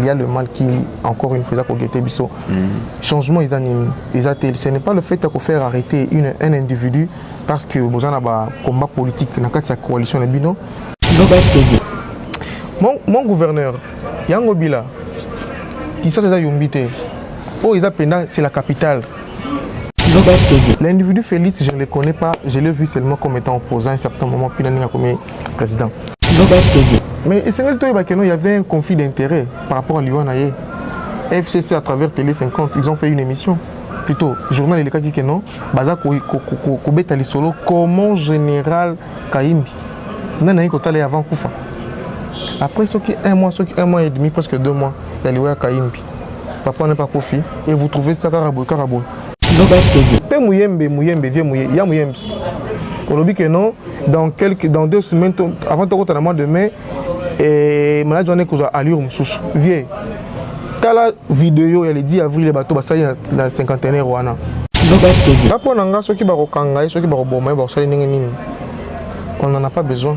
il y a le mal qui, encore une fois, biso. Changement, ce n'est pas le fait de faire arrêter un individu parce que vous avez un combat politique dans la coalition de Bino. Mon gouverneur, Yango Bila, qui s'est déjà yombité, c'est la capitale. L'individu Félix, je ne le connais pas, je l'ai vu seulement comme étant opposant à un certain moment, puis il a comme président. Mais il y avait un conflit d'intérêt par rapport à l'Iwanaye. FCC à travers Télé 50, ils ont fait une émission. Plutôt, journal il dit que non, Baza Kobeta Lisolo, comment général Kaimbi. Nana Kotale avant Koufa. Après un mois et demi, presque 2 mois, il y a l'Iwa Kaimbi. Papa n'est pas Kofi, et vous trouvez ça Karabou. Pe Mouyembe, vieux Mouyembe, il y a Mouyembe. On dit que non, dans 2 semaines, avant de mois de mai, et malade j'en ai causé allure sous vieux. Quand la vidéo elle dit avril les bateaux ça y est dans 51 wana. Après on a ceux qui barrent kanga, ceux qui barrent bomber, ça on n'en a pas besoin.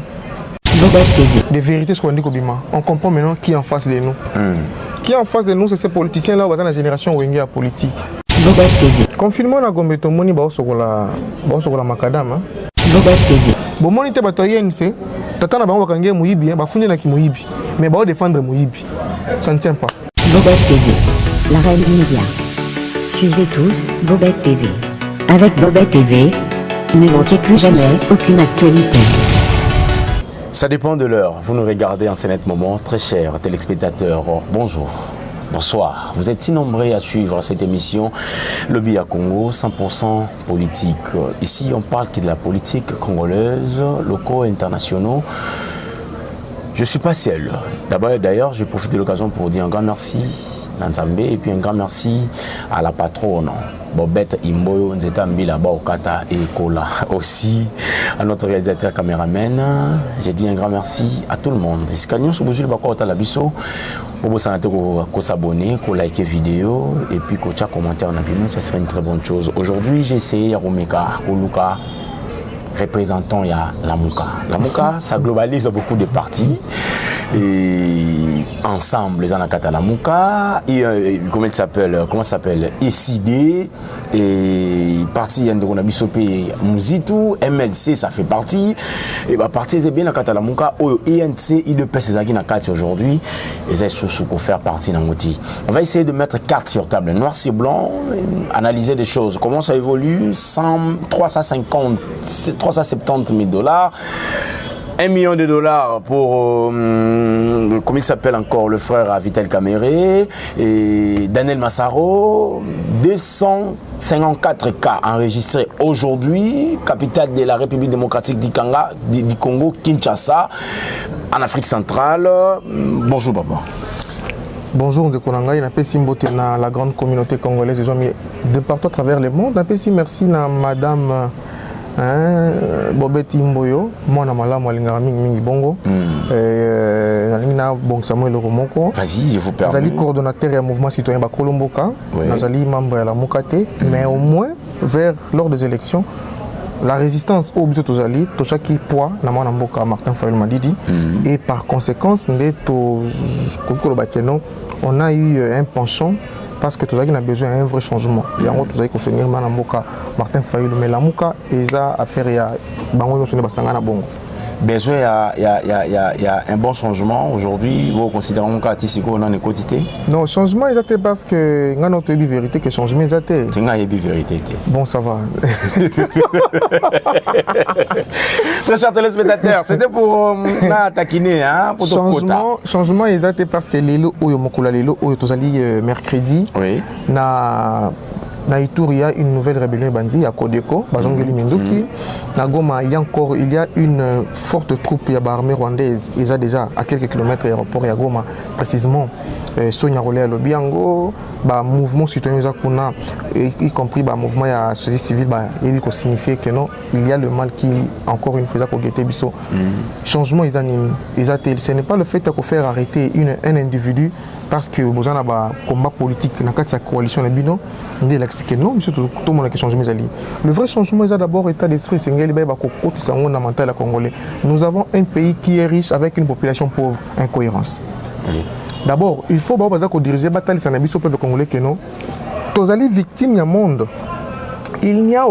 De vérité ce qu'on dit Kobima. On comprend maintenant qui est en face de nous. Qui est en face de nous, c'est ces politiciens là, dans la génération Wenge à politique. Confinement na Gombe Tomoni ba osokola makadam. Bon moni te batoye nse tata na bango bakangie muyibi ba funde na ki muyibi mais ba défendre muyibi. Ça ne tient pas. Bobette TV, la reine du média. Suivez tous Bobette TV. Avec Bobette TV, ne manquez plus jamais aucune actualité. Ça dépend de l'heure. Vous nous regardez en ce net moment, très chers téléspectateurs. Bonjour. Bonsoir. Vous êtes si nombreux à suivre cette émission Lobby à Congo, 100% politique. Ici, on parle de la politique congolaise, locaux, internationaux. Je ne suis pas seul. D'ailleurs, je profite de l'occasion pour dire un grand merci à Nzambe et puis un grand merci à la patronne Bobette Imboyo Nzetambi là-bas au Kata et Kola. Aussi à notre réalisateur caméraman. J'ai dit un grand merci à tout le monde. Si vous avez la biso, vous s'abonner, vous liker vidéo et puis vous commenter en opinion, ça serait une très bonne chose. Aujourd'hui, j'ai essayé à Romeka, Koluka, représentant il y a la Mouka. La Mouka, ça globalise beaucoup de partis. Et ensemble, les Anakata la Mouka, et comment ça s'appelle ICD, et parti Ndonabisopé Mouzitou, MLC, ça fait partie. Et bah, parti c'est bien la Kata la Mouka, INC, IDPS, c'est Nakati aujourd'hui, et c'est sous pour faire partie d'un outil. On va essayer de mettre carte sur table, noir sur blanc, analyser des choses. Comment ça évolue, 370 000 $. $1 million pour, comment il s'appelle encore, le frère à Vital Kamere, et Daniel Massaro, 254 cas enregistrés aujourd'hui, capitale de la République démocratique du Congo, Kinshasa, en Afrique centrale. Bonjour, papa. Bonjour de Konanga, il a Simbote dans la grande communauté congolaise, de partout à travers le monde. Merci à madame Bobette Imboyo, moi malamu alingara mingi bongo. Bon Samuel Romoko. Vas-y, je vous permets. Nazali coordonnateur du mouvement citoyen Bakolomboka. Nazali membre de la Moukate, mais au moins lors des élections, la résistance au Biso Tozali, Toshaki Poa, Namana Mboka, Martin Fayol Madidi, et par conséquence, on a eu un penchant. Parce que tout ça a besoin d'un vrai changement. Il y a un autre qui a soutenir Martin Fayulu, mais la Mouka, ils ont affaire à Bongo. Besoin, il y a un bon changement. Aujourd'hui, vous considérez que Tisiko n'a pas quotité? Non, changement, c'est parce que nous avons une vérité que changement, c'est. Tu as une vérité. Bon, ça va. Très chers téléspectateurs, c'était pour taquiner, hein, pour ton quota. Changement, c'est parce que les lots, mercredi, oui. Na Ituri, il y a une nouvelle rébellion bandit à Kodeko, Bazongeli Minduki. Na Goma, il y a une forte troupe de l'armée rwandaise. Ils ont déjà à quelques kilomètres de l'aéroport à Goma, précisément Sonia Rolé à Lobiango, mouvement citoyen y compris mouvement à société civile, il signifie que non, il y a le mal qui, encore une fois, changement, ce n'est pas le fait de faire arrêter un individu parce que vous avez un combat politique dans la coalition de Bino, on dit que non, monsieur, tout le monde a changé. Le vrai changement, c'est d'abord l'état d'esprit, c'est Nous avons un pays qui est riche avec une population pauvre, incohérence. D'abord, il faut diriger bataille sur le peuple congolais que non. Tous les victimes du monde. Il n'y a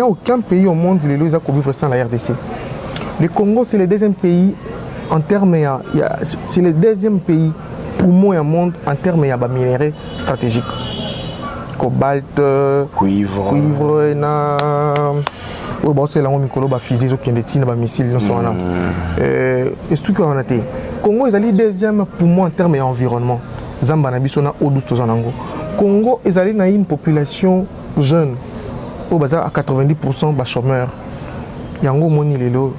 aucun pays au monde qui a vivre sans la RDC. Le Congo, c'est le deuxième pays en termes, c'est le deuxième pays poumon au monde en termes de minerais stratégiques. Cobalt, cuivre, c'est la micro physique qui est des missiles. C'est tout qu'on a été. Congo est le deuxième poumon en termes d'environnement. Zamba Nabisona au 12 Tozanango. Congo est une population jeune. Au bazar à 90% de chômeurs. Yango moni lelo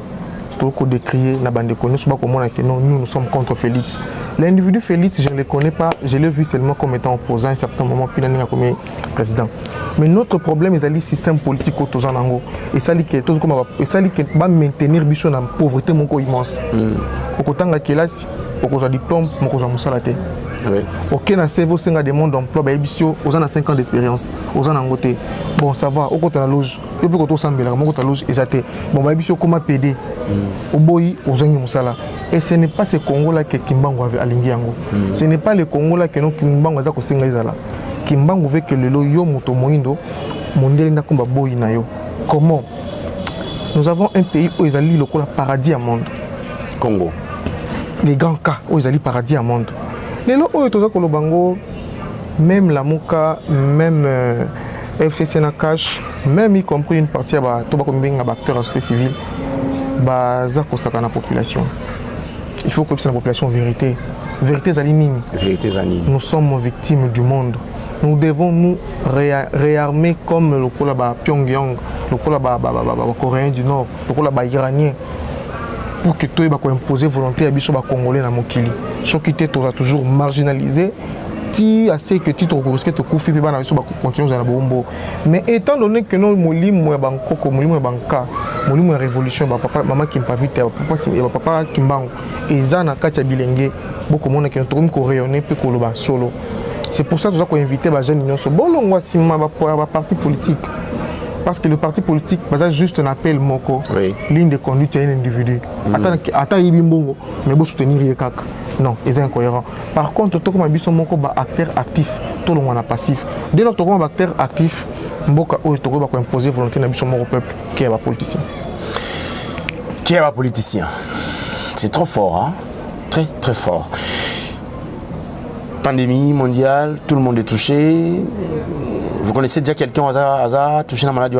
toko décrier na bande connu souvent comme nous sommes contre Félix. L'individu Félix, je ne le connais pas, je l'ai vu seulement comme étant opposant à un certain moment puis il a comme président. Mais notre problème est le système politique au Tozanango et ça li que tout comme ça li que va maintenir biso na pauvreté moko immense. Au kotanga kelasi, au koza diplôme, moko za musalate. Oui. Ok, na cerveau c'est un demande d'emploi, bah bisio, aux ans à 5 ans d'expérience, aux ans d'angoté. Bon, ça va, au côté de la loge, et puis quand on s'en mêle, mon côté de la loge, exacté. Bon, bah bisio, comment PD, au boy, aux ans musala. Et ce n'est pas ce Congo-là que Kimbango avait aligné. Ce n'est pas le Congo-là que nous Kimbango a cosigné là. Kimbango veut que le loyo moto moindo, mondial n'a combat boy na yo. Comment? Nous avons un pays où ils allient le paradis à monde. Congo. Les grands cas où ils allient paradis à monde. Les lots où ils ont même la Mouka, même FCC Nakash, même y compris une partie de l'acteur en société civile, la population. Il faut que la population vérité. Vérité Zanini. Nous sommes victimes du monde. Nous devons nous réarmer comme le Pyongyang, le Coréen du Nord, le Iranien. Pour que tout soit imposé volonté à biso congolais na mokili. Ce qui était toujours marginalisé, ti assez que tu risques de couper puis bana biso continuer dans la bombo. Mais étant donné que nous molimo ya bankoko, molimo ya banka, molimo ya révolution, papa maman qui pas vite, papa Kimbango, ezana katia bilenge, beaucoup mona que nous ko rayonner puis ko loba solo. C'est pour ça que nous avons invité les jeunes unions. Bolongwa sima ba parti politique. Parce que le parti politique, c'est juste un appel moko, ligne de conduite à un individu. Attends, il y a mais vous soutenir les CAC. Non, c'est incohérent. Par contre, tout comme un moko acteur actif, tout le monde est passif. Dès lors que vous acteur actif, mboka ou to ba imposer volonté na biso moko peuple qui est un politicien. Qui est un politicien? C'est trop fort, hein? Très très fort. Pandémie mondiale, tout le monde est touché. Vous connaissez déjà quelqu'un qui a touché la maladie?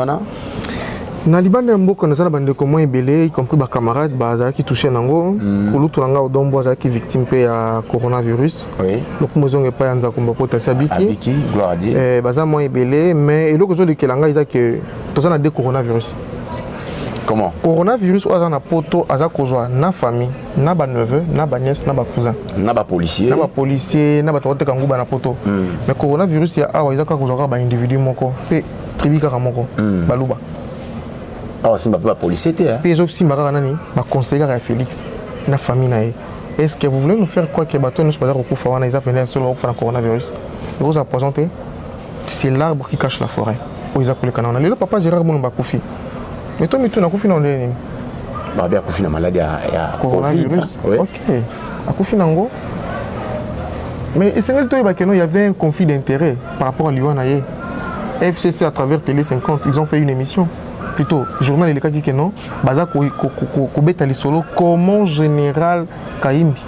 Na libanda mboko na zala bande ko moins belé, y compris ba camarades qui touché nango, kulu tulanga odombo qui victime pe ya coronavirus. Oui. Donc mozonge pa yanza kumba ko tasabiki. Abiki, gloire à Dieu. Baza moins belé, mais eloko zo likelanga iza que tozana de coronavirus. Comment? Coronavirus oza na poto aza kozwa na famille, na ba neveu, na ba nièce, na ba cousin. Na ba policier. Na ba policier, na ba tote kanguba na poto. Mais coronavirus ya awa iza ka kozwa ba individu moko pe tribu ka moko baluba. Ah, c'est pas policier, hein? Puis les si marra nani, ma conseiller à Félix, na famille nae. Est-ce que vous voulez nous faire quoi que bateau nous soit au coup ils a venu seul au faire coronavirus? Et vous a présenté, c'est l'arbre qui cache la forêt. Où ils a collé canana. Le papa Gérard Moulin Bakoufi. Mais toi, tu n'as pas fini en ligne. Bah bien Bakoufi na maladie à coronavirus. Oui. Ok. Bakoufi nango. Mais c'est vrai qu'il y avait un conflit d'intérêt par rapport à l'Iwanaye. FCC à travers Télé 50, ils ont fait une émission. Plutôt, journal il dit que non, baza ko beta li solo comment général Kaimbi.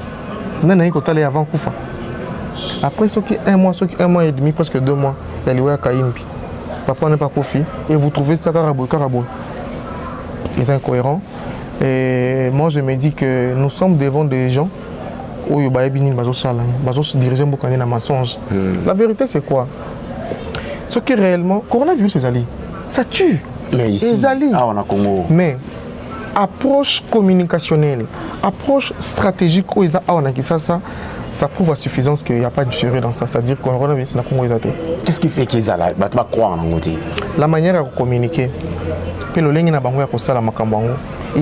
Nana ko tale avant kufa. Après ce qui un mois et demi presque 2 mois, il y a Kaimbi. Papa n'est pas profit et vous trouvez ça carabo. C'est incohérent. Et moi je me dis que nous sommes devant des gens où il y a bini bazo sala, bazo se diriger beaucoup dans mensonge. La vérité c'est quoi? Ce qui réellement coronavirus c'est ali. Ça tue. Mais ici, on a Congo. Mais approche communicationnelle, approche stratégique, ça prouve à suffisance qu'il n'y a pas de sérieux dans ça. C'est-à-dire qu'on a vu Congo. Qu'est-ce qui fait qu'ils allaient croire en Angote? La manière de communiquer. Il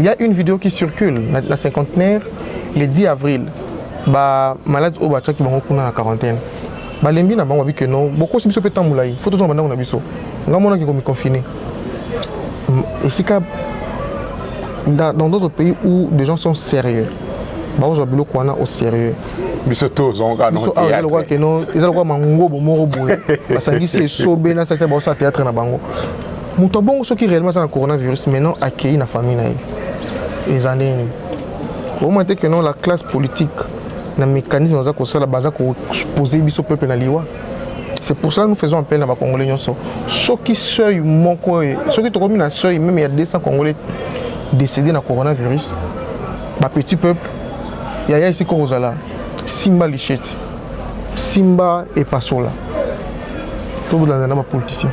y a une vidéo qui circule, la cinquantenaire, le 10 avril. Malade au Bacha qui est en quarantaine. Balembi n'a pas dit que non. Beaucoup de choses sont moulay. Il faut toujours demander on a vu ça. On a confiné. Et c'est dans d'autres pays où des gens sont sérieux, baoza biloko wana au sérieux biso tozonga no théâtre que non ils ont mango bomoro boye basangisi sobe na ça baosa théâtre na bango moto bongo soki réellement ça na coronavirus maintenant accueilli na famille na les années au moins que non la classe politique na mécanisme za ko sala baza ko poser biso peuple na liwa. C'est pour cela que nous faisons appel à ma Congolais. Ceux qui seuil ceux qui ont commis un seuil, même il y a 200 Congolais décédés dans le coronavirus. Ma petit peuple, il y a ici Korozala, Simba Lichette, Simba et Passola. Tout le monde est politicien.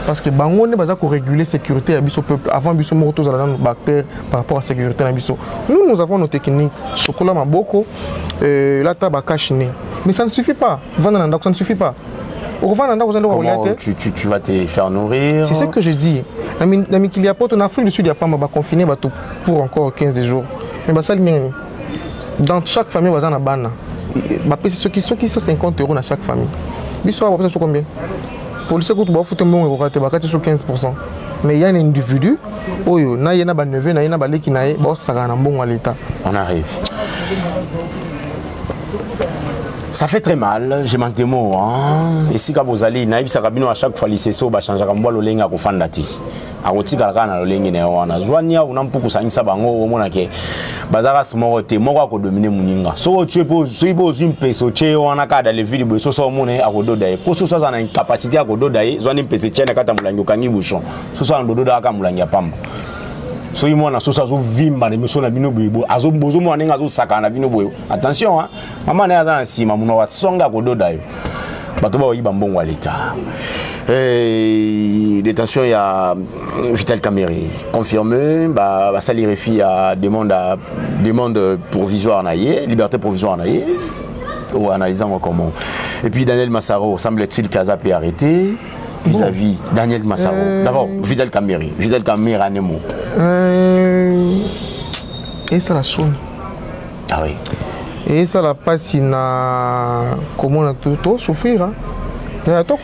Parce que Bango ne va pas réguler la sécurité à biso peuple avant biso morto dans nos bactéries par rapport à la sécurité à biso. Nous avons nos techniques. Chocolat maboko, la tabaka chiné. Mais ça ne suffit pas. Vendre ça ne suffit pas. Comment tu vas te faire nourrir? C'est ce que je dis. En Afrique du Sud, il n'y a pas de confiné pour encore 15 jours. Mais dans chaque famille, il y a un ban. Ceux qui sont 50 € dans chaque famille. Ils sont combien? Pour le second, il faut que 15%. Mais il y a un individu, il y a un neveu, il y a un balai qui a bon à l'État. On arrive. Ça fait très mal, j'ai manqué de mots. Et si vous allez, à chaque fois, les so, changer un bois, le linga, fandati. A roti kalakana le linga, na joania, on a beaucoup ça, ça bango, au moins que bazara smorote, mora ko dominer muninga. So tu es pour, une peso, tu on a kada les vidéos, so so monnaie à rodo d'ailleurs. Pour ce soit une capacité à rodo d'ailleurs, zoani pese tienne à katamulango kangi bouchon. So so un dodo da kamulanga pam. So il mona so ça zo vimba de meso na bino boyebo azo bozo mona nga zo saka na bino boyo attention hein maman na za nsima muno wa songa ko doda yo bato ba yiba mbongo wa l'état détention il y a Vital Kamerhe confirmé ba sali refi à demande provisoire na yé liberté provisoire na yé ou analysant comment et puis Daniel Massaro semble-t-il qu'Aza peut arrêter vis-à-vis Daniel Massaro. D'abord, Vital Kamerhe. Vital Kamerhe a un mot. Et ça la sonne. Ah oui. Et ça la passe comment on a tout souffrir. Mais tout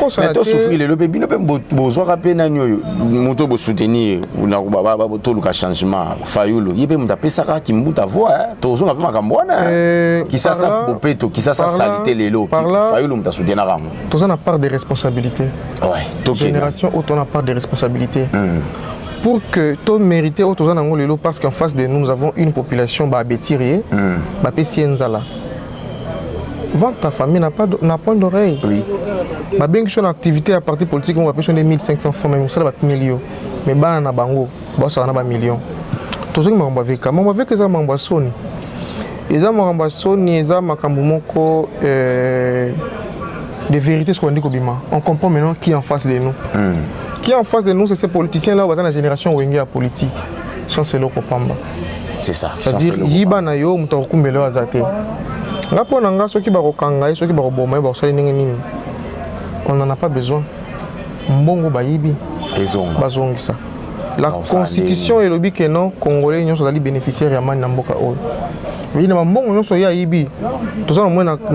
souffrir, le bébé ne peut pas rappeler que soutenir tout le changement. Fayulu, il peut me taper ça qui me bout à voix. Tout le monde qui ça qui ça salité les lots. Fayulu me soutenir. Tout ça n'a pas de responsabilité. Ouais. Génération autant n'a pas de responsabilité. Pour que tout mérite autant dans les lots parce qu'en face de nous avons une population bâtirée, bâtirée. Vendre ta famille n'a pas d'oreille. Oui. Ma bien que une activité à parti politique, on va payer des 1500 francs, mais ça va être millions. Mais bah na bango, bah ça na ba millions. Tout ça m'a avec ça m'a soni. Eza m'a soni, eza makambo moko de vérité ce qu'on dit kobima. On comprend maintenant qui est en face de nous. Qui est en face de nous, c'est ces politiciens là, dans la génération wenge à politique. Sans c'est loko pamba. C'est ça. C'est-à-dire yiba na yo mutakumbelo azate. On n'en a pas besoin. La constitution est le but que non Congolais sont les bénéficiaires de Namboka. Oui,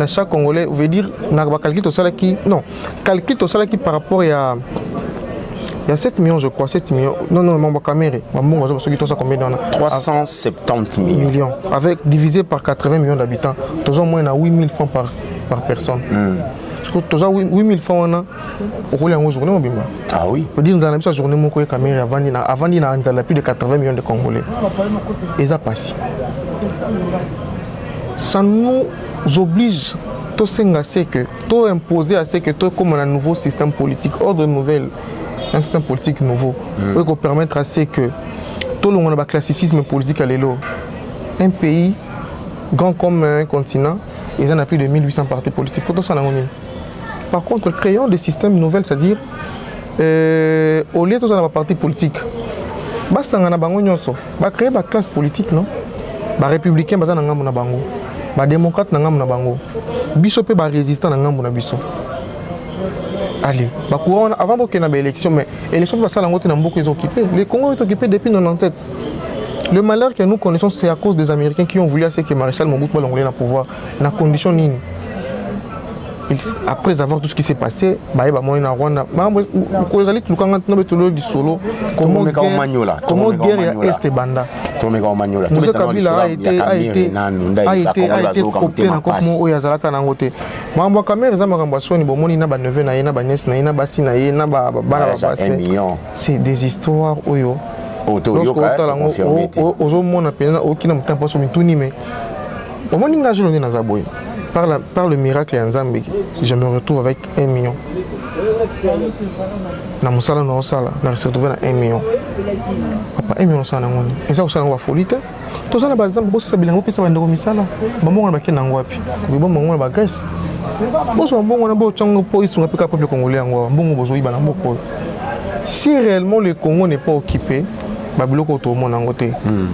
chaque Congolais veut dire calcul tout ça qui par rapport à il y a 7 millions, je crois, 7 millions. Non, mon Kamerhe. 370 millions. Avec divisé par 80 millions d'habitants. Tous au moins 8 000 francs par personne. Parce que tous 8 000 francs, on a une journée. Ah oui. On dit que nous avons une journée mon Kamerhe avant d'y avoir plus de 80 millions de Congolais. Et ça passe. Ça nous oblige tout imposer à ce que tout comme un nouveau système politique, ordre nouvelle. Un système politique nouveau pour permettre à ce que tout le monde a un classicisme politique à l'élo. Un pays grand comme un continent, ils en ont plus de 1800 partis politiques. Par contre, créons des systèmes nouveaux, c'est-à-dire au lieu de avoir un parti politique, basta ngana bango nyonso, ba créer ba classe politique non, ba républicain baza nanga mona bango, ba démocrate nanga mona bango, biso pe ba résistant nanga mona biso. Allez, avant qu'il y ait une élection, mais l'élection va être occupée. Le Congo est occupé depuis 97. Le malheur que nous connaissons, c'est à cause des Américains qui ont voulu que Maréchal Mobutu soit au pouvoir. Dans la condition nini. après avoir tout ce qui s'est passé, bah moi na Rwanda, comment guerre est banda. Moussa Kabila a été coupé dans comment oyazalaka nangote. Mambo caméra za makambo soni bomoni na ba neveu na ye na ba nièce na ye na ba si na ye na ba bana ba. C'est des histoires oyo. Ozomona pena okina mutampa so mituni mais omoni nga jolo na zaboy. Par le miracle en Zambie, je me retrouve avec 1 million. Na musala na osala, na se retrouver na 1 million. Papa 1 million ça na ngoni. Et ça osala wa folite. To ça na bazam boso sa bilango pesa bandeko misala. Bamongo na bakena ngwapi. Bibo mongo na Grèce. Boso mbongo na bo chango po isunga peka peuple congolais ngwa. Mbongo bozo iba na mboko. Si réellement le Congo n'est pas occupé,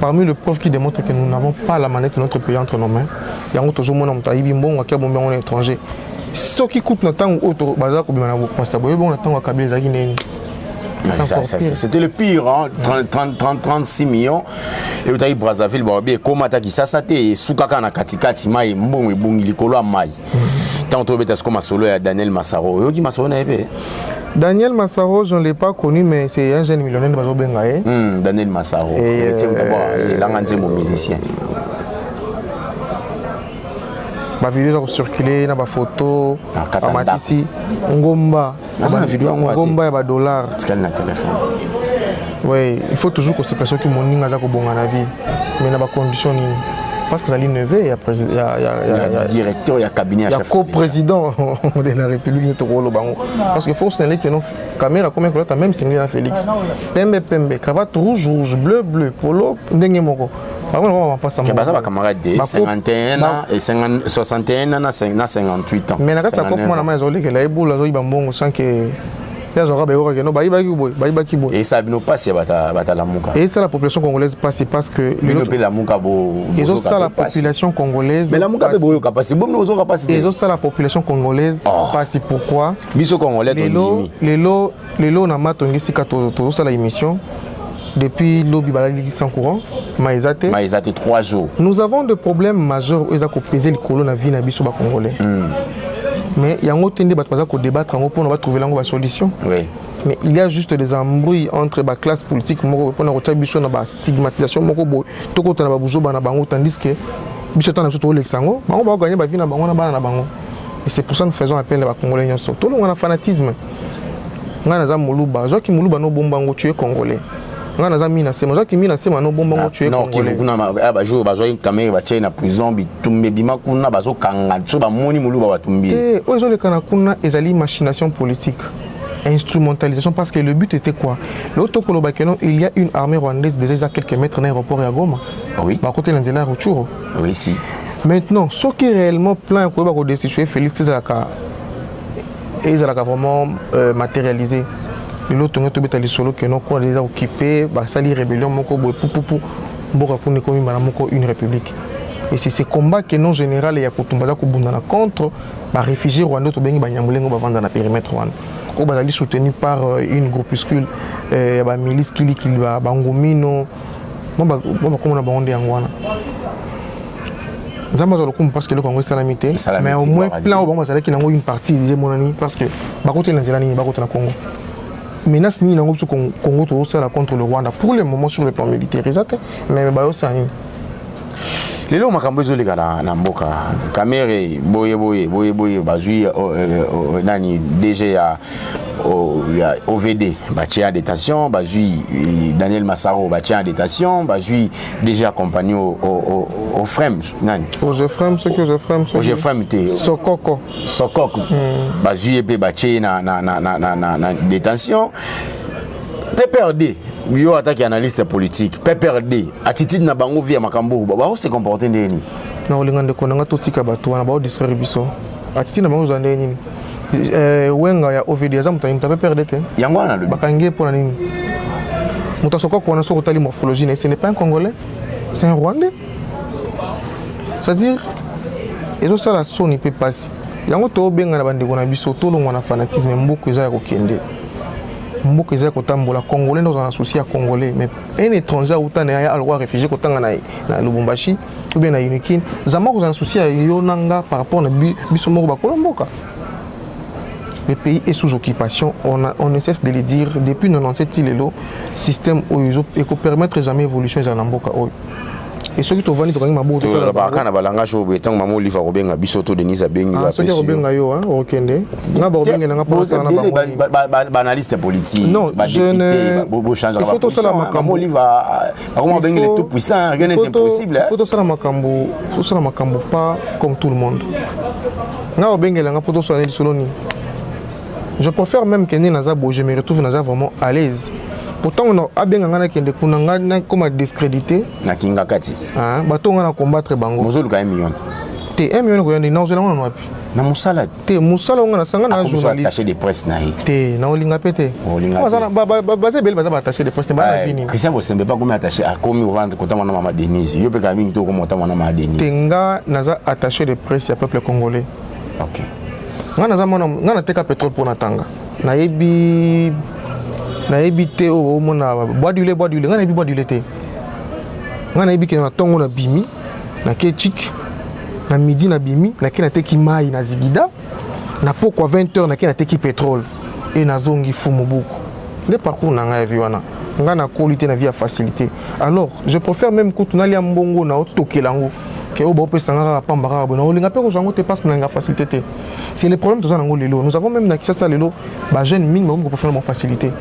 parmi les preuves qui démontrent que nous n'avons pas la manette de notre pays entre nos mains, il y a un autre monde qui est bon étranger. Ce qui coûte notre temps, c'était le pire, hein? 36 millions. Et vous avez Brazzaville, comment tu as dit ça, c'était Soukaka na Katikati, Maï, Mbong et Bungi, Likolo Maï. Tant que tu as comme solo à Daniel Massaro. Qui m'a sonné? Daniel Massaro, je ne l'ai pas connu, mais c'est un jeune millionnaire de Bazo Bengaye. Daniel Massaro, il est un musicien. Ma vidéo a circulé, na ba photo, à Matissi, Ngomba, Ngomba et ba dollar. C'est na téléphone. Oui, il faut toujours que ces personnes qui m'ont dit que c'est bon à la vie, mais na ba condition parce que ça l'innové, il y a directeur, il y a cabinet, il y a co-président de la République de Bango. Parce qu'il faut signaler que nos caméras, comme un même signé à Félix. Pembe, pembe, cravate rouge, rouge, bleu, bleu, polo, n'engemoko. Par contre, on va pas ça. C'est pas camarade de 51 et 61 ans, 58 ans. Mais na kata comme na mazoli que la ebola zo ibambongo sans que et ça ne passe pas la Mouka. Et ça la population congolaise passe parce que la Mouka et ça la population congolaise. Mais la Mouka passe. Et ça la population congolaise passe pourquoi? Biso congolais les lots na matongi sika to ça la émission depuis lobby balali sans courant maïzate 3 jours. Nous avons des problèmes majeurs où ils ont pesé le colon na vie na biso ba congolais. Mais il y a un autre débat pour débattre pour trouver la solution. Oui. Mais il y a juste des embrouilles entre la classe politique pour la stigmatisation. Tandis que et c'est pour ça que nous faisons appel à la Congolais. Tout le monde a un fanatisme. Nous avons Moulouba. Ceux qui Moulouba no bomba tuer Congolais. Nous avons mis ceux qui mis no bomba tuer Congolais. Non, qui vous caméra na prison bitumbe bima kuna bazo kanga so ba moni Moulouba batumbi. Ozo le kana kuna ezali machination politique. Instrumentalisation parce que le but était quoi? L'autre il y a une armée rwandaise déjà à quelques mètres dans l'aéroport à Goma. Oui. Par contre, il y a Ruchuru. Oui, si. Maintenant, ce qui est réellement plein de destituer Félix Zaka et Zaka vraiment matérialisé. L'autre est allé solo que nous avons déjà occupé, sali rébellion, une république. Et c'est ces combats que nos généraux et Yakutumbaza contre les réfugiés rwandais qui sont dans le périmètre rwandais. Ils sont soutenus par une groupuscule, la milice qui va Bangomino. Parce que le Congo est salamité, mais au moins plein qui ont une partie de mon parce que Bakote Nanzelani, Bakote Congo. Menace ni Nango Congo contre le Rwanda pour le moment sur le plan militaire, mais Bayosani. Les lots makambo zo leka na mboka kamere boye bazui nani DG ya OVD batia en détention bazui Daniel Massaro batia en détention bazui déjà accompagné au FREM nani au FREM te Sokoko bazui epé batia na détention PPRD bio attaque analyste politique PPRD attitude na bango via makambo ba se comporter ndeni na olingande ko nga totika bato na ba distraire biso attitude na bango za ndeni wenga ya OVD za muta PPRD te yango na le bakangie pour nini mutasoko ko na soko tali morphologie ce n'est pas un Congolais c'est un Rwandais c'est-à-dire et ça la son peut passer yango to benga na bandeko na biso to longwa na fanatisme mboko eza ya kokende Mboka eza kotambola Congolais dans un associé à Congolais mais un étranger ou tant a le droit réfugié kotanga na Lubumbashi ou bien na Unikin zama ko associé à Yonanga par rapport na biso moko ba Kolomboka le pays est sous occupation. On ne cesse de le dire. Depuis 97, le système et qu'on permettre jamais évolution dans l'amboka. Et ceux qui ont vendu dans ma boue, analyste politique. Non, je ne. Il faut tout ça tout puissant, rien n'est impossible. Il faut tout ça pas comme tout le monde. Je préfère même que je me retrouve vraiment à l'aise. Pourtant, on a bien comme discrédité. Na kinga kati. Ah, bato on a combattre bango. Mozolu ka 1 million. Te 1 million ko yandi na ozela on wapi. Na musala. Te musala on a sanga na journaliste. Attaché de presse na yi. Te na olinga pete. Olinga. Baza bel baza attaché de presse ba fini. Christian Bosembe pas comme attaché à komi vendre kota mwana mama Denise. Yo pe ka mingi to comme mwana mama Denise. Tenga naza attaché de presse ya peuple congolais. OK. Ngana teka pétrole pour natanga. Na yebi na ebité au mona bois d'huile ngana ebi bois d'huile te ngana ebi ke na tongo na bimi na ketchik na midi na bimi na ke na teki mai na zigida na poko 20h na ke na teki pétrole et na zongi fumu buku le parcours na ngai viwana ngana qualité na vie à facilité. Alors je préfère même que tunali mbongo na otokelango que au bopé sanga pambara bona olinga pe ko zango te parce que na facilité. C'est le problème tous en lelo. Nous avons même na Kinshasa lelo ba jeune mingi ko pour faire mon facilité.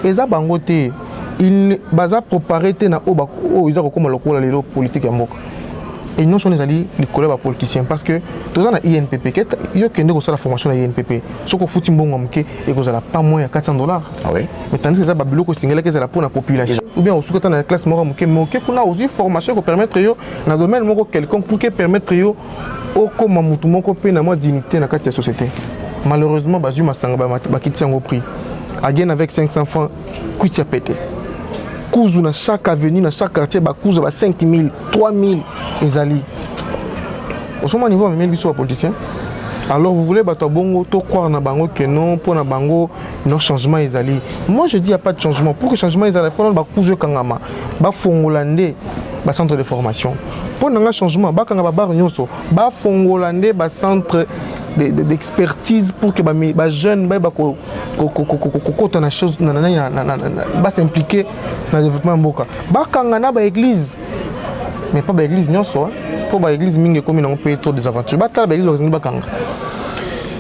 Eza bangote il baza préparé te na oba o iza ko koma lokola lelo politique ya mboka. Et non sont les alliés les collègues politiciens parce que tous na INPP ket yo kende ko sala formation na INPP soko futi mbongo mke et ko sala pas moins à $400. Ah oui. Mais tandis que ça babilo ko singela que c'est la pour la population ou bien au sous dans la classe moko mke kuna aussi formation ko permettre yo na domaine moko quelconque pour que permettre yo o koma mutu moko pe na moi dignité na kati ya société. Malheureusement bazu masanga ba kiti yango prix. Again avec 500 francs, kutia pété. Kouzou na chaque avenue, dans chaque quartier, ba kouzou ba 5 000, 3 000 ezali. Au sommet niveau même biso politicien. Alors vous voulez bato bongo to croire na bango que non pour na bango non changement ezali. Moi je dis il y a pas de changement. Pour que changement ezali, faut ba kouzou kangama, ba fongolande, ba centre de formation. Pour na changement, ba kanga ba bar nyonso, ba fongolande, ba centre d'expertise pour que les jeunes s'impliquer dans le développement de Mboka. Bakangana ba église, mais pas l'église nyonso, pour l'église mingi comme on peut trop des aventures. Ba l'église organise bakanga.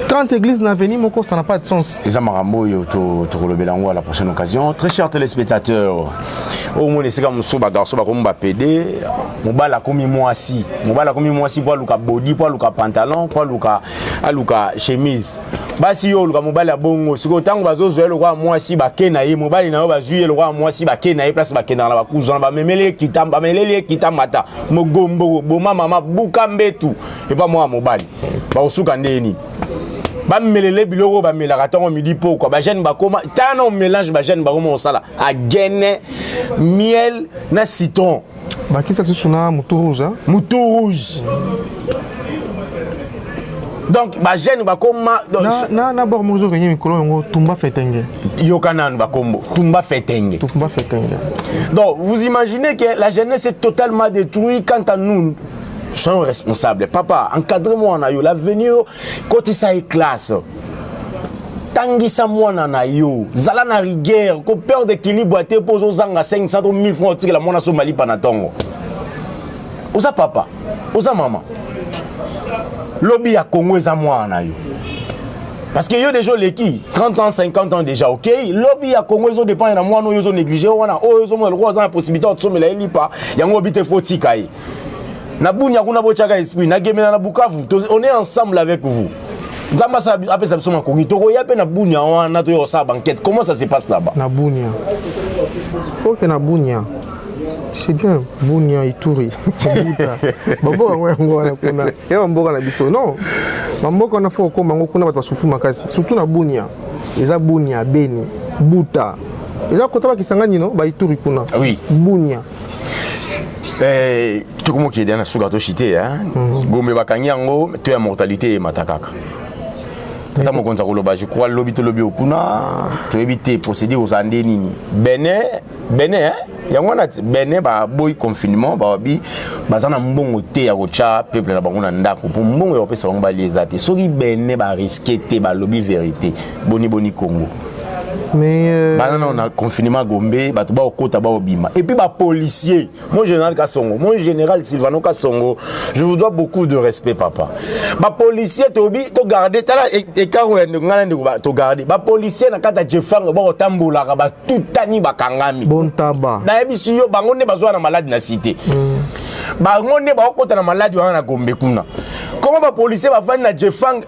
30 églises dans l'avenir, ça n'a pas de sens. Et ça m'a rambo à la prochaine occasion. Très chers téléspectateurs, au moins c'est comme ça, garçon comme PD, mon bal a commis moi si, pour Luka body, pour Luka pantalon, pour Luka chemise. Bah si yo Luka mobile a bongo, si autant bazo zoé le roi moi si ba kenaye, mobile na ba zué le roi moi si ba kenaye place ba kenaye ba cousin ba memele kitam ba melele kitamata, mo gombo, boma mama bukambe tout. Et pas moi mobile. Ba osuka ndeni. Ba melele biloko ba melaka tango midi poko ba jeune ba koma tano mélange ba jeune ba koma osala a gene miel na citron ba kisa suna moutou rouge hein moutou rouge donc ba jeune ba koma na bor mozo venir mikolo ngo tumba fetenge yokana ba kombo tumba fetenge donc vous imaginez que la jeunesse est totalement détruite quant à nous. Sont responsables. Papa, encadre-moi na yo. L'avenir, côté ça est classe. Tangisa moi na yo. Zala na rigueur. Ko peur d'équilibre te pose aux zanga 500 ou 1000 francs tire la mona so mali panatongo. Oza papa, oza maman. Lobby ya Congo za moi na yo. Parce que yo déjà les qui 30 ans 50 ans déjà OK lobby ya Congo zo dépend na moi no yo zo négliger wana o yo zo mo le roi za la possibilité de sommer la lipa yango bité foti kai. Nabunya kuna bochaka esprit na gemena na Bukavu on est ensemble avec vous. Nzamba ça appelle ça soma kongi toko ya pe na bunya wana to yo sa banquette comment ça se passe là-bas na bunya faut que na bunya c'est bien bunya ituri babo ngwana kuna ya mboka na biso non mboka na faut koma ngokuna bato souffrir makasi surtout na bunya eza bunya beni buta eza kota ba kisangani no ba ituri kuna oui bunya tout comme qui est dans la sous-gato chité hein gombe bakanyango tu as mortalité matakaka tata mokonza koloba je crois lobby to lobby okuna to éviter procéder aux andé nini Benin yango na Benin ba boy confinement ba bi bazana mbongo te ya kocha peuple na bango na ndako pour mbongo ya pesa bango ba liezate soki Benin ba risquer te ba lobby vérité boni Congo. Mais on a confinement Gombe, et puis policier, mon général Kassongo, mon général Sylvano Kassongo, je vous dois beaucoup de respect papa. Policier to garder et to garder. Policier na kata Jefang ba otambola ba tutani ba kangami. Bon tabac. Na ebisi yo bango ne bazwa na malade na cité. Bango ne ba okota na malade wana na Gombe kuna. Comment policier va faire na Jefang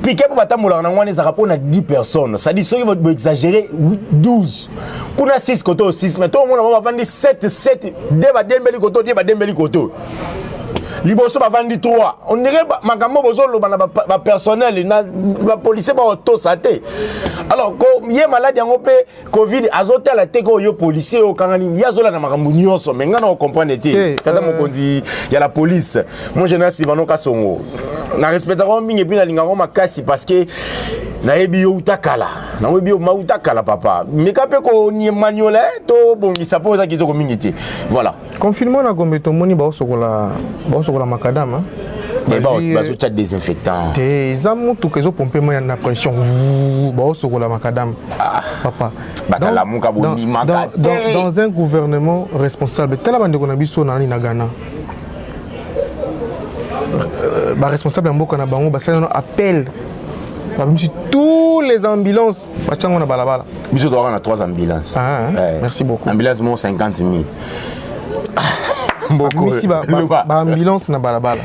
piqué pour batambola na ngwane za rapport na 10 personnes. Ça dit ceux qui vont exagérer 12. Kuna 6 koto 6 mais tout le monde va vendre 7 deba dembeli koto. Liboso va vendre 3. On dirait makambo bozo lo bana ba personnel na ba policier ba auto saté. Alors ko yé malade yango pe Covid azote la teko yo policier o kangani yazola na makambo nyonso mais ngana o comprendre té. Tata mokonzi ya la police. Mon général Sylvano Kassongo. Na respectera mingi et puis na lingaro makasi parce que na ebi yo utakala. Na ebi yo mautakala papa. Mais kapé ko ni maniola to bongi sapoza kitoko mingi té. Voilà. Confinement na Gombe to moni ba osokola makadam. Des bazoucha désinfectant. Des amours tout que zo pomper moi na pression. Ba osokola makadam. Papa. Dans un gouvernement responsable, tel bande ko na biso na Ghana. Ba responsable mboka na bango ba sala appel. Ba même si tous les ambulances ba tsango na balabala. Biso doit avoir 3 ambulances. Merci beaucoup. Ambulance mo 50 000. Beaucoup. Si ba ambulance na balabala.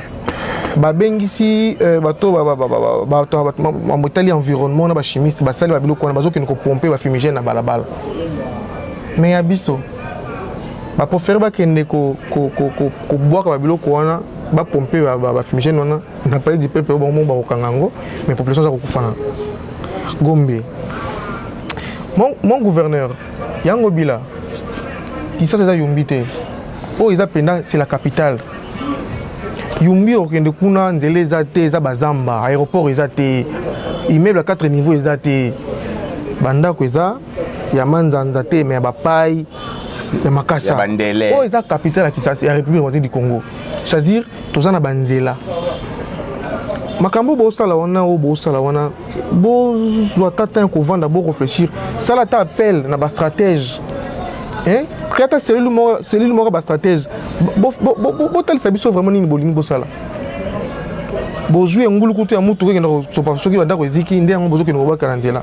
Ba bengisi bato ba motali environnement na ba chimiste ba sali ba biloko na bazo ki ko pomper ba fumigène na balabala. Mais abiso ba préférer ba kende ko boire ba biloko wana ba pomper ba fumigène wana na pas dit peuple bon ba okangango mais population za kokufana. Gombe. Mon gouverneur Yango Bila qui ça c'est Yumbité. Oh ils appellent c'est la capitale. Yumbi okende kuna nzele zate za bazamba aéroport ezate immeuble à 4 niveaux ezate banda ko eza ya manzanza te mais ba pai ya makasa oh eza capitale ya Kisasa ya République du Congo, c'est-à-dire tozana banzela makambo bo sala wana o bo sala wana bo zo tata ko vanda bo réfléchir sala ta appel na ba stratège hein créata cellule moko ba stratège bo tel sabiso vraiment ni bolingi bo sala bo jouer ngulu kutu ya mutu ke na so pa soki banda ko ziki ndé ngo bozo ke no ba karantela.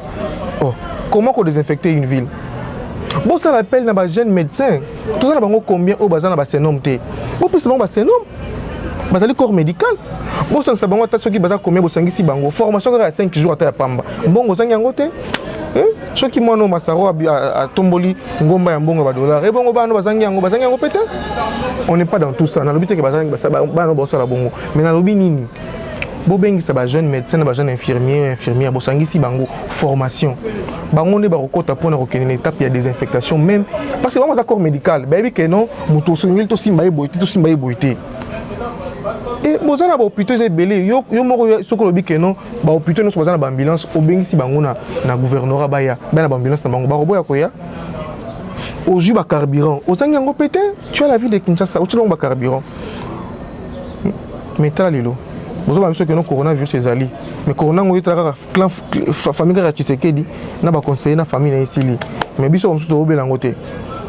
Oh comment ko désinfecter une ville? Bo sala appel na ba jeune médecin tout ça na bango combien o bazana ba sénom te bo plus bango ba sénom bazali corps médical bo sangisa bango ta soki baza combien bo sangisi bango formation ka 5 jours ata ya pamba mbongo zangi yango te soki mwana masaro a tomboli ngomba ya mbongo ba dollar et bongo bano bazangi yango peut-être on n'est pas dans tout ça na lobi te ke bazangi bano bo sala bongo mais na lobi nini bo bengi sa ba jeune médecin ba jeune infirmière bo sangisi bango formation bango ne ba kokota pona kokene étape ya désinfectation même parce que bango accord médical ba bi ke non muto songil to simba e boité et bozana ba hôpital e belé yo moko soko lobi ke non ba hôpital no so bazana ba ambulance obengisi bango na gouvernorat baya na ba ambulance na bango ba roboya koya ozu ba carburant ozangi yango pété tu as la ville de Kinshasa otu ba carburant mais tala lilo bozo ba miso ke non coronavirus ezali mais corona ngo yitaka clan famille ya Tshisekedi na ba conseiller na famille na isili mais biso on se doit obela ngote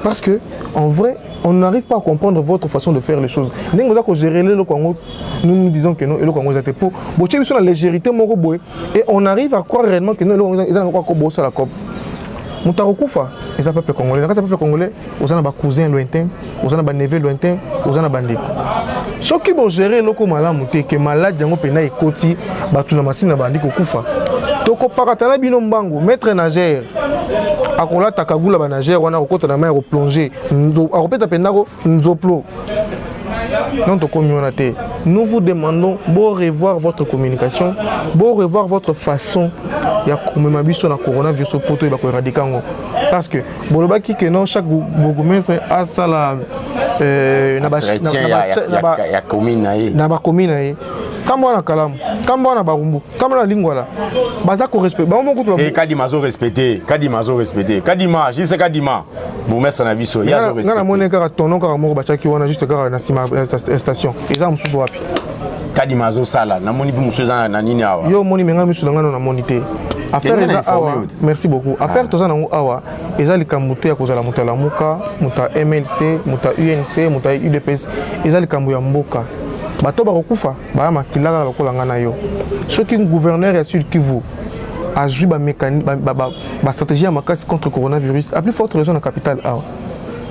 parce que en vrai on n'arrive pas à comprendre votre façon de faire les choses. Nous nous disons que non, et sur la légèreté et on arrive à croire réellement que nous avons la COP. Moutaroukoufa, les peuples congolais, les peuples congolais, vous avez des cousins lointains, vous avez des neveux lointains, vous avez des bandits. Ceux qui vont gérer le malade, que malade, ils ont pena et koti, batu na masina bandit koufa. Toko paratana binombango, maître nageur. Akola takagula ba nageur, wana okota na mer replonger. Aropeta penako nzoplo. Non to communauté. Nous vous demandons de revoir votre communication, de revoir votre façon ya komema biso na coronavirus poto ba ko éradiquer ngo. Parce que bolobaki que non chaque bourgmestre a sala na ba commune na ba commune Kamba na Kalamu, Kamba na Barumbu, Kamba na Lingwala. Baza ko respect. Ba mo ko et Kadima zo respecté, Kadima zo respecté. Kadima, je sais Kadima. Bon mettre na biso, ya zo respecté. Na mona ka tonon ka mo ba chaki wana juste ka na sima station. Eza mususu wapi? Kadima zo sala, na moni bi mususu na nini awa. Yo moni menga mususu ngano na monité. Affaire eza awa. Merci beaucoup. Affaire toza na awa. Eza likambuté ya kozala mutala muka, muta MLC, muta UNC, muta UDPS. Eza likambu ya mboka. Bato bakokufa ba makilaka lokola ngana yo. Soki gouverneur ya Sud Kivu a joué ba stratégie à makasi contre le coronavirus, à plus forte raison dans la capitale awa.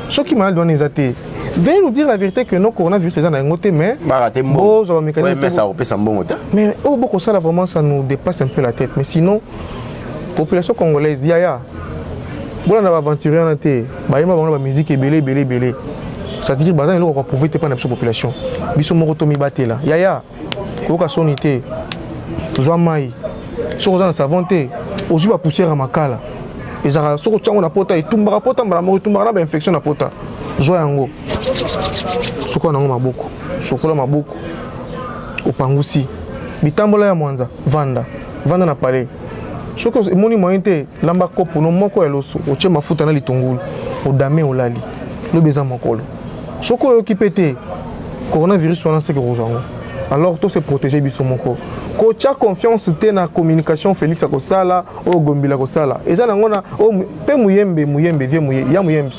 Soki mal doit nous até. Veuillez nous dire la vérité que non coronavirus c'est dans ngoté mais bon ça mais ça opé ça bon mais au beaucoup ça là vraiment ça nous dépasse un peu la tête mais sinon population congolaise yaya bon on va aventurer en été ba yema ba musique belé ça veut dire bazan eloko ko prouver te pas na population biso moko to mi batela yaya ko ka sonité joie mai so za na savonté ozu ba poussière à makala ezara so ko tsango na pota etumbaka pota mbala moko etumbaka na infection na pota joie yango soko nango maboko sokola maboko opangusi bitambola ya mwanza vanda na palais soko emoni moyen te lamba kopo no moko ya loso otie mafuta na litungulu odame olali lobeza mokolo soko occupé te coronavirus wana c'est que rozango alors tout se protéger biso moko ko tia confiance te na communication Félix akosala o gombila kosala eza nango na pe muyembe vie ya muyembe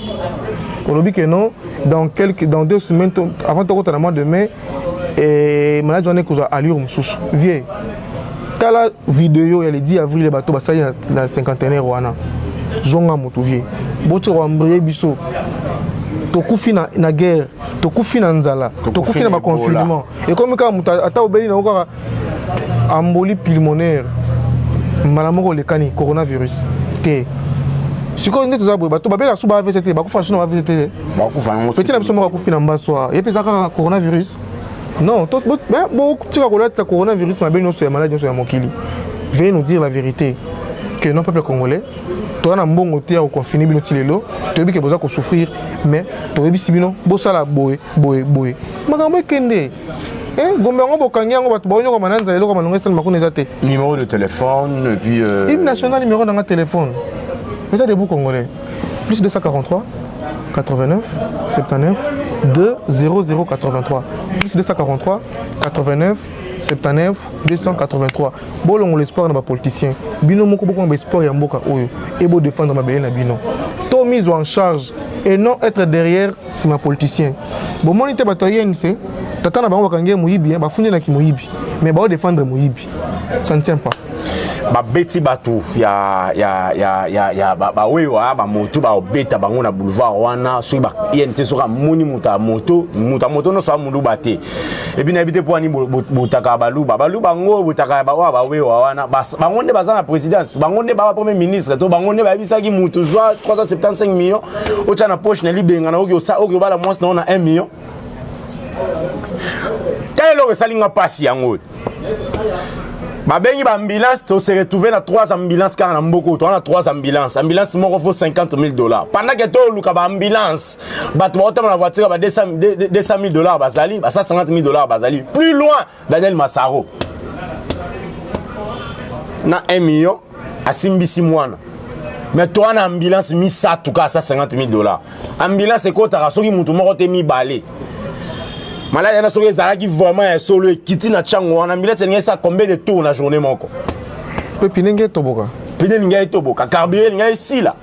olobi que non dans 2 semaines avant de rentrer dans le mois de mai et malade on est cause allure mususu vie kala vidéo ya le 10 avril les bateaux basali na cinquantenaire wana zonga moto vie boto wambrier biso tokufi na guerre tokufi na nzala tokufi na confinement et comme ka muta ata obeli na okara emboli pulmonaire malamoko lekani coronavirus te siko ndeto za boye bato babela suba AVCT bakufa sino AVCT bakufa ngo petit na biso moko kufi na mbaswa et puis ça coronavirus non tout bon tika kolata coronavirus mabeli no so ya maladie so ya mokili veuillez nous dire la vérité que non peuple congolais toi na mbongo te au confiner bino tilelo toyebi ke boza ko souffrir mais toyebi sibino bosala boye makambo kende gombe ngo bokangi ngo bato bonyo ko mananza lelo ko manonga sel makune zate numéro de téléphone et puis hymne national numéro dans téléphone mais ça debout congolais plus 243 89 79 20083 plus 243 89 79 283 bolongo l'espoir na ba politicien bino moko beaucoup na espoir ya mboka oyo et beau défendre ma belle na bino to mise en charge et non être derrière si ma politicien bon monite batoyen c'est tata na bango bakangie muyibi ba funde na ki muyibi mais ba défendre muyibi ça ne tient pas ba beti batu ya ba wewa ba moto ba obeta bango na boulevard wana so ba INT so ka moni muta moto no so mundu bate et puis na habité pour ani botaka balu bango botaka ba wa ba wewa wana bango ne baza na présidence bango ne ba premier ministre to bango ne ba bisaki mutu zo 375 millions o tana poche na libenga na okyo bala mwasi na 1 million telo salinga pasi yango babengi ba ambulance to se retrouver na 3 ambulances car na mboko to na 3 ambulances ambulance moko faut $50,000 pendant que to luka ba ambulance bato ba na voiture ba $200,000 bazali ba $150,000 bazali plus loin Daniel Massaro na 1 million asimbisi mwana mais toi na ambulance mi sa tout cas $150,000 ambulance ekota soki mutu moko te mi balé malade yana soki ezalaki vraiment ya solo ekiti na chango wana ambulance ninga ça combien de tours na journée moko pe pinenge toboka pide ninga toboka carburant ninga ici là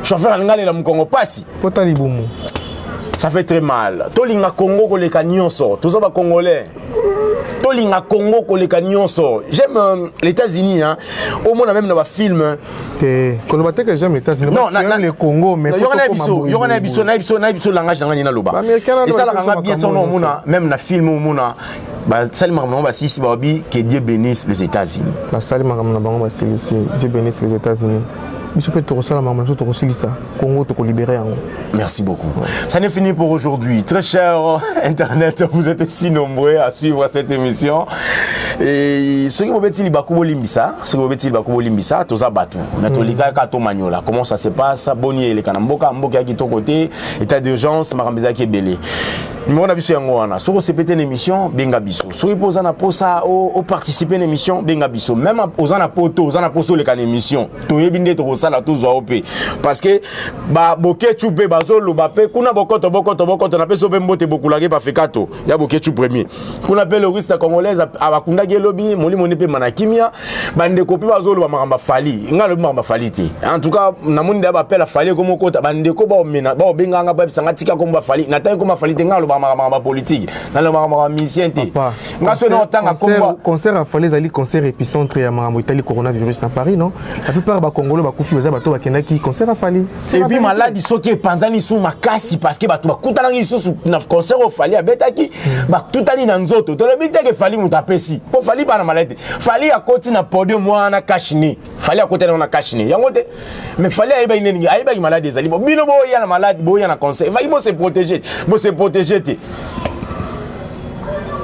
chauffeur ninga le mukongo pasi pota libumu ça fait très mal to linga Congo ko le nyonso to za ba congolais to linga Congo ko le nyonso j'aime les États-Unis hein au moins même dans ba film te kono bateke que j'aime les États-Unis non le Congo mais yona biso langage nanga na loba et ça la ranga bien son nom même na film mona ba salima ngamo ba sisi ba bi que Dieu bénisse les États-Unis ba salima ngamo na bango ba sisi Dieu bénisse les États-Unis. Merci beaucoup. Ça n'est fini pour aujourd'hui. Très cher Internet, vous êtes si nombreux à suivre cette émission. Et ce qui vous dit, c'est tout ça batou. Comment ça se passe? Boni le kanamboka, mboka qui ton côté, état d'urgence, marambeza qui est belé. numéro na biso yango wana soko sepete une émission benga biso soko poza na posa au participer une émission benga biso même ozana poto le kan émission to yebinde to sala to zo op parce que ba boketu pe bazolo ba pe kuna bokoto na peso pe mbote bokulage ba fekato ya boketu premier kuna pe le riste congolaise abakunda ke lobby molimo ne pe manakimia bande kopi bazolo ba makamba fali ngalo makamba fali ti en tout cas na mundi ba pe la fali comme kota bande ko ba omena ba benga nga ba bisanga tika comme ba fali na tan comme fali te ngalo ba politique na le ba mission te ngaso no tanga comme concert a fali zali concert épicentre ya makambo Italie coronavirus na Paris non la plupart ba congolais ba kufi baza bato bakenda ki concert a fali et puis maladi soki panzani sou makasi parce que bato bakutana ngi sou na concert o fali abetaki ba tutali na nzoto to le bite ke fali mutapesi po fali ba na maladi fali akoti na podium wana kashini fali akoti na kashini yango te mais fali ayeba ineni ayeba maladi ezali bo bino bo ya na maladi bo ya na concert va se protéger te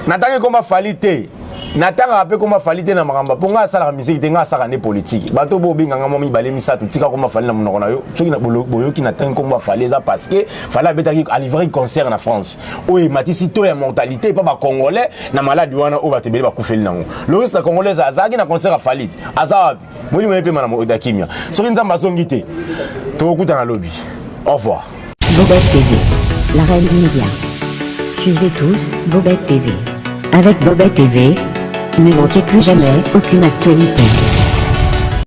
natanga komba fali te natanga ape komba fali te na makamba po nga sala musique te nga sala ne politique bato bo binga nga momi balé misatu tika komba fali na monoko na yo soki na boyoki natanga komba fali eza parce que fali abetaki a livrer concert na France oye matisi to ya mortalité pa ba congolais na maladi wana o batebele ba kufeli nango le reste congolais azaki na concert a fali azawapi moli moyepe mana mo dakimia soki nzamba songi te to okuta na lobby au revoir. Bobette TV, la reine du média. Suivez tous Bobette TV. Avec Bobette TV, ne manquez plus jamais aucune actualité.